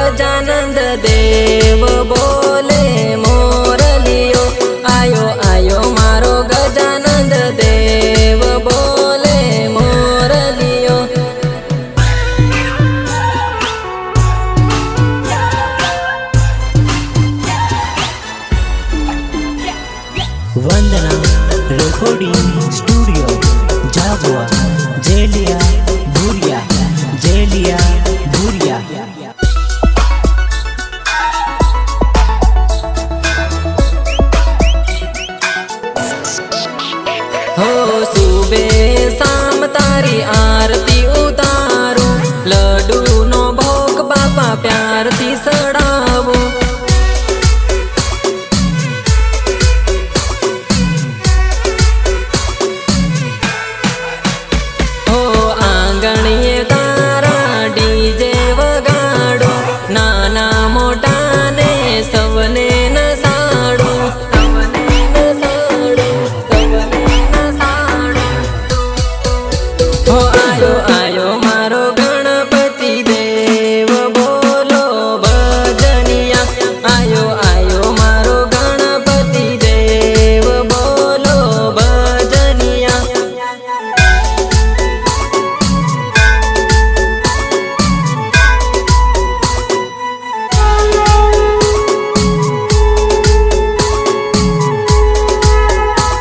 गजानंद देव बोले मोरलियो। आयो आयो मारो गजानंद देव बोले मोरलियो। वंदना रेकॉर्डिंग स्टूडियो झाबुआ जेलिया भूरिया जेलिया भूरिया। हो सुबह शाम तारी आरती उतारो, लड्डू नो भोग बापा प्यार थी सड़ावो। हो आंगणीए तारा डीजे वगाड़ो, नाना मोटा ने सवने नसाड़ो। हो आयो आयो मारो गणपति देव बोलो भजनिया। आयो आयो मारो गणपति देव बोलो भजनिया।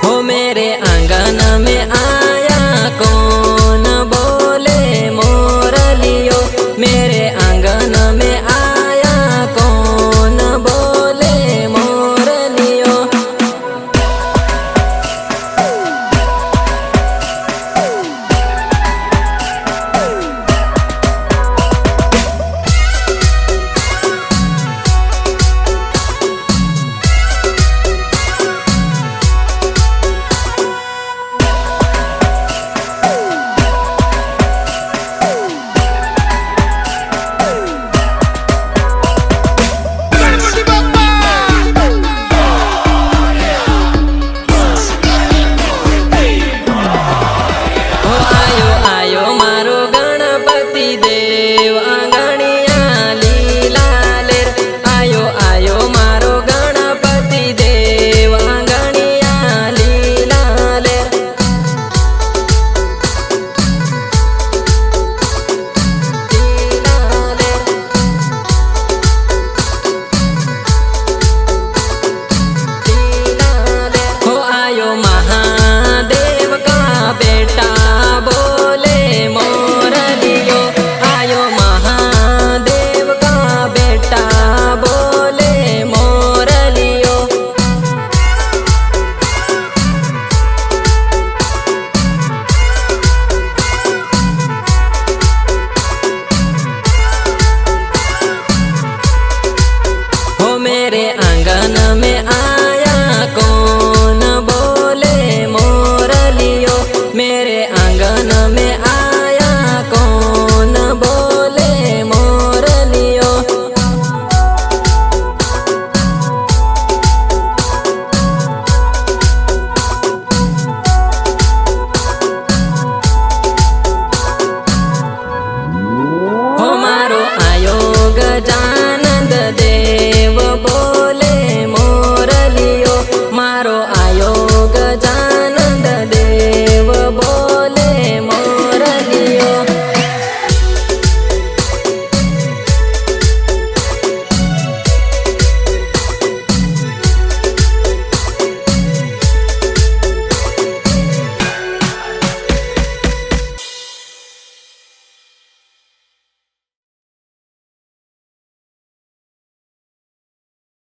हो मेरे आंगन में आया कौन बोले मोरलियो। मेरे आंगन में आया कौन बोले मोरलियो। हो आयो आयो मारो गणपति देव आंगणिया लीला लेर। आयो आयो मारो गणपति देव आंगणिया लीला लेर। लीला लेर। लीला लेर। हो आयो महादेव का बेटा बोले मोरलियो। आयो महादेव का बेटा बोले मोरलियो। हो मेरे आंगन